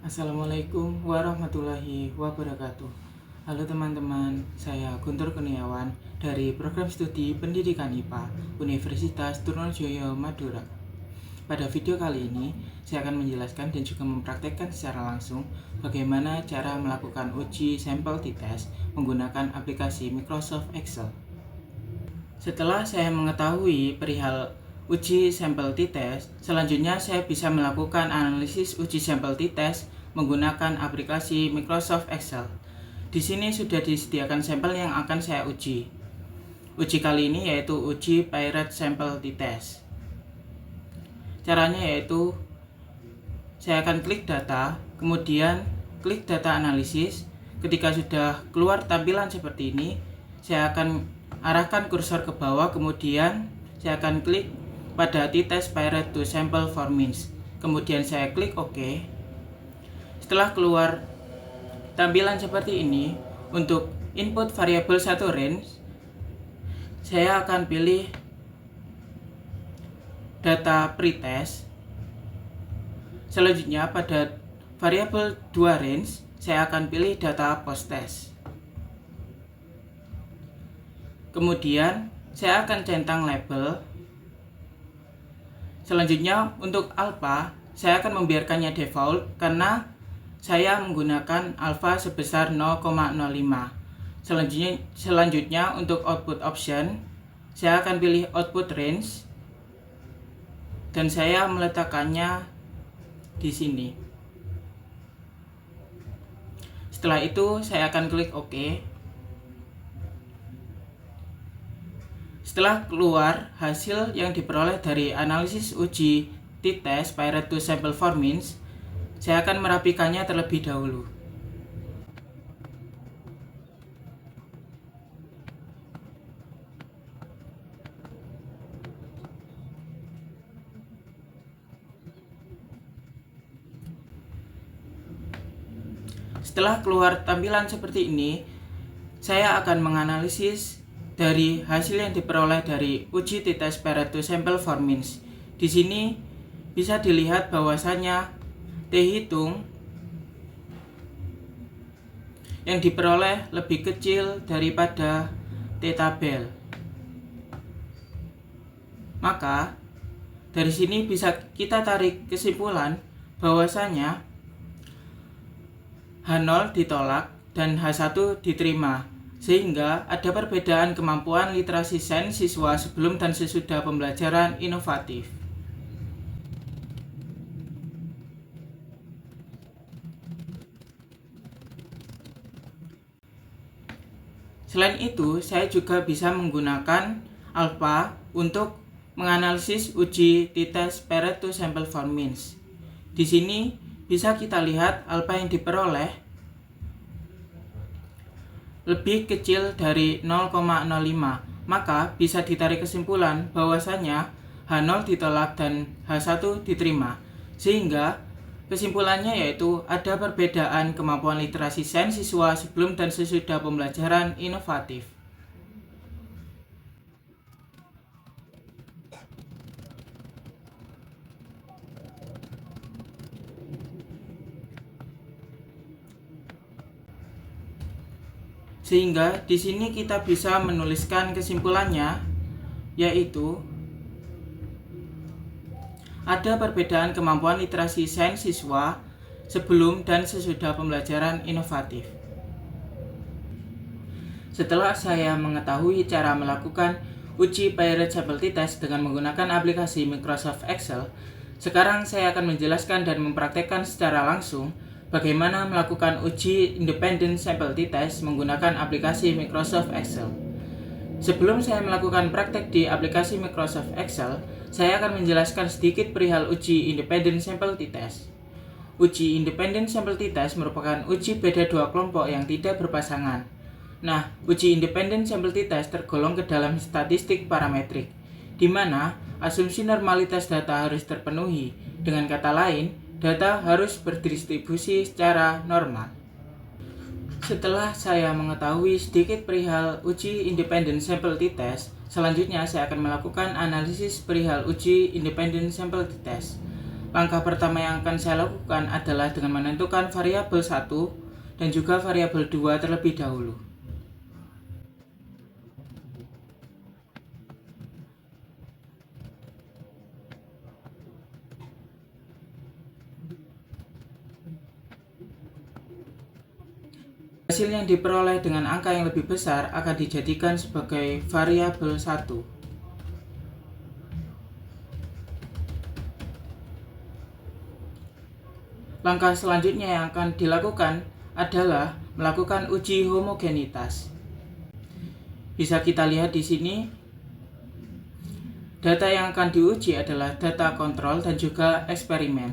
Assalamualaikum warahmatullahi wabarakatuh. Halo teman-teman, saya Guntur Kurniawan dari Program Studi Pendidikan IPA Universitas Trunojoyo Madura. Pada video kali ini, saya akan menjelaskan dan juga mempraktekkan secara langsung bagaimana cara melakukan uji sampel t-test menggunakan aplikasi Microsoft Excel. Setelah saya mengetahui perihal uji sampel t-test, selanjutnya saya bisa melakukan analisis uji sampel t-test menggunakan aplikasi Microsoft Excel. Di sini sudah disediakan sampel yang akan saya uji. Uji kali ini yaitu uji Pirate Sampel t-test. Caranya yaitu saya akan klik data, kemudian klik data analisis. Ketika sudah keluar tampilan seperti ini, saya akan arahkan kursor ke bawah, kemudian saya akan klik pada t-test Pirate to Sample for Means. Kemudian saya klik OK. Setelah keluar tampilan seperti ini, untuk input variabel satu range, saya akan pilih data pretest. Selanjutnya pada variabel 2 range, saya akan pilih data posttest. Kemudian saya akan centang label. Selanjutnya untuk alpha, saya akan membiarkannya default karena saya menggunakan alpha sebesar 0,05. Selanjutnya untuk output option, saya akan pilih output range dan saya meletakkannya di sini. Setelah itu saya akan klik OK. Setelah keluar hasil yang diperoleh dari analisis uji t-test Pirate to Sample for Means, saya akan merapikannya terlebih dahulu. Setelah keluar tampilan seperti ini, saya akan menganalisis dari hasil yang diperoleh dari uji t-test Pirate to Sample for Means. Di sini bisa dilihat bahwasanya T hitung yang diperoleh lebih kecil daripada T tabel. Maka dari sini bisa kita tarik kesimpulan bahwasanya H0 ditolak dan H1 diterima, sehingga ada perbedaan kemampuan literasi sains siswa sebelum dan sesudah pembelajaran inovatif. Selain itu, saya juga bisa menggunakan alpha untuk menganalisis uji t-test Pirate to Sample for Means. Di sini bisa kita lihat alpha yang diperoleh lebih kecil dari 0,05, maka bisa ditarik kesimpulan bahwasanya H0 ditolak dan H1 diterima, sehingga kesimpulannya yaitu ada perbedaan kemampuan literasi sains siswa sebelum dan sesudah pembelajaran inovatif. Sehingga di sini kita bisa menuliskan kesimpulannya, yaitu ada perbedaan kemampuan literasi sains siswa sebelum dan sesudah pembelajaran inovatif. Setelah saya mengetahui cara melakukan uji Pirate Sampel t-test dengan menggunakan aplikasi Microsoft Excel, sekarang saya akan menjelaskan dan mempraktekkan secara langsung bagaimana melakukan uji Independent Sample t-test menggunakan aplikasi Microsoft Excel. Sebelum saya melakukan praktek di aplikasi Microsoft Excel, saya akan menjelaskan sedikit perihal uji Independent Sample t-test. Uji Independent Sample t-test merupakan uji beda dua kelompok yang tidak berpasangan. Nah, uji Independent Sample t-test tergolong ke dalam statistik parametrik, di mana asumsi normalitas data harus terpenuhi. Dengan kata lain, data harus berdistribusi secara normal. Setelah saya mengetahui sedikit perihal uji Independent Sample t-test, selanjutnya saya akan melakukan analisis perihal uji Independent Sample t-test. Langkah pertama yang akan saya lakukan adalah dengan menentukan variabel 1 dan juga variabel 2 terlebih dahulu. Hasil yang diperoleh dengan angka yang lebih besar akan dijadikan sebagai variabel 1. Langkah selanjutnya yang akan dilakukan adalah melakukan uji homogenitas. Bisa kita lihat di sini, data yang akan diuji adalah data kontrol dan juga eksperimen.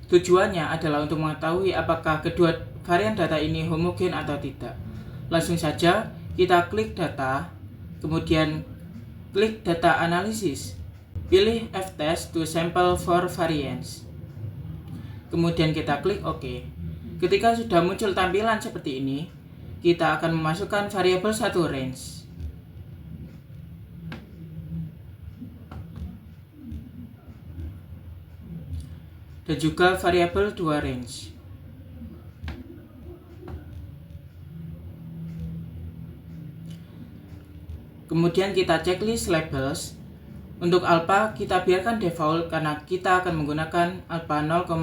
Tujuannya adalah untuk mengetahui apakah kedua varian data ini homogen atau tidak. Langsung saja kita klik data, kemudian klik data analisis. Pilih F-test to sample for variance. Kemudian kita klik OK. Ketika sudah muncul tampilan seperti ini, kita akan memasukkan variabel 1 range. Dan juga variabel 2 range. Kemudian kita checklist labels. Untuk alpha kita biarkan default karena kita akan menggunakan alpha 0,05.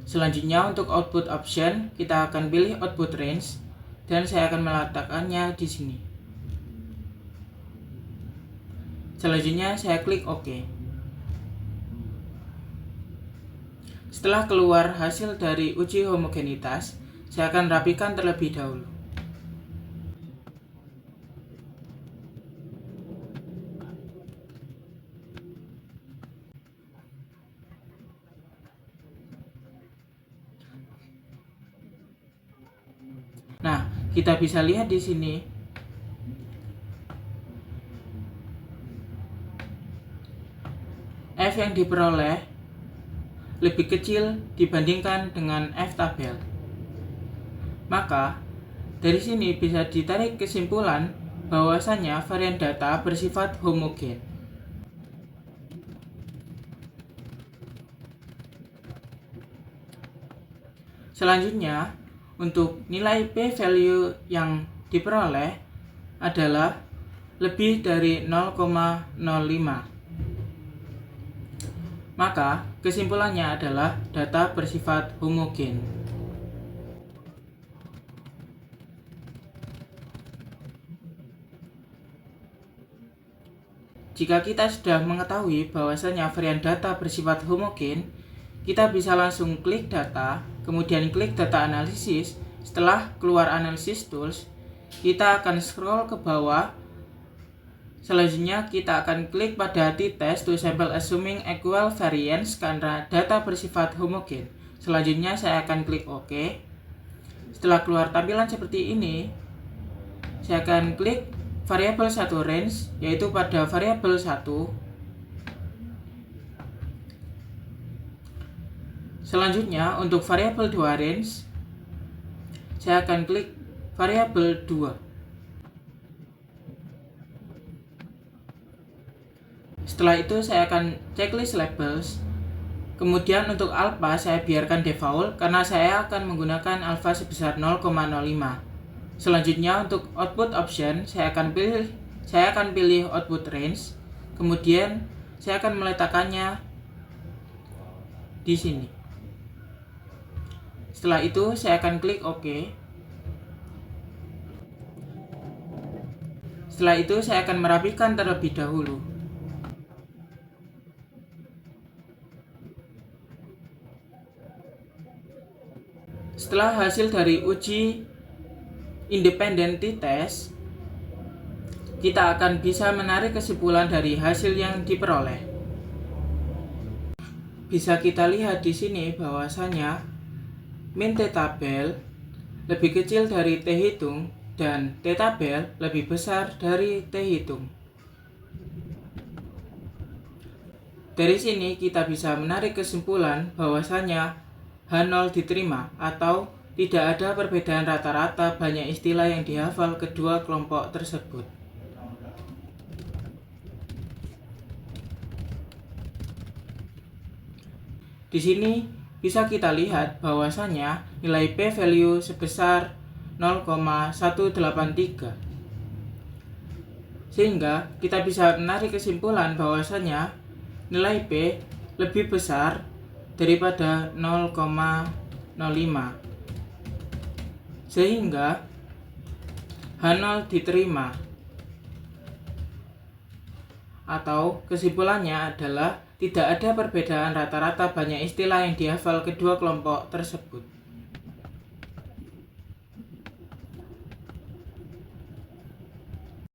Selanjutnya untuk output option kita akan pilih output range dan saya akan meletakkannya di sini. Selanjutnya saya klik OK. Setelah keluar hasil dari uji homogenitas, saya akan rapikan terlebih dahulu. Nah, kita bisa lihat di sini F yang diperoleh lebih kecil dibandingkan dengan F tabel. Maka, dari sini bisa ditarik kesimpulan bahwasanya varian data bersifat homogen. Selanjutnya, untuk nilai p-value yang diperoleh adalah lebih dari 0,05. Maka, kesimpulannya adalah data bersifat homogen. Jika kita sudah mengetahui bahwasanya varian data bersifat homogen, kita bisa langsung klik data, kemudian klik data analisis. Setelah keluar analisis tools, kita akan scroll ke bawah. Selanjutnya kita akan klik pada t-test to sample assuming equal variance karena data bersifat homogen. Selanjutnya saya akan klik OK. Setelah keluar tampilan seperti ini, saya akan klik variabel 1 range, yaitu pada variabel 1. Selanjutnya untuk variabel 2 range, saya akan klik variabel 2. Setelah itu saya akan checklist labels. Kemudian untuk alpha saya biarkan default karena saya akan menggunakan alpha sebesar 0,05. Selanjutnya untuk output option saya akan pilih output range. Kemudian saya akan meletakkannya di sini. Setelah itu saya akan klik OK. Setelah itu saya akan merapikan terlebih dahulu. Setelah hasil dari uji independent t-test, kita akan bisa menarik kesimpulan dari hasil yang diperoleh. Bisa kita lihat di sini bahwasanya min t-tabel lebih kecil dari t-hitung dan t-tabel lebih besar dari t-hitung. Dari sini kita bisa menarik kesimpulan bahwasanya H0 diterima atau tidak ada perbedaan rata-rata banyak istilah yang dihafal kedua kelompok tersebut. Di sini bisa kita lihat bahwasanya nilai p-value sebesar 0,183. Sehingga kita bisa menarik kesimpulan bahwasanya nilai P lebih besar daripada 0,05. Sehingga H0 diterima. Atau kesimpulannya adalah tidak ada perbedaan rata-rata banyak istilah yang dihafal kedua kelompok tersebut.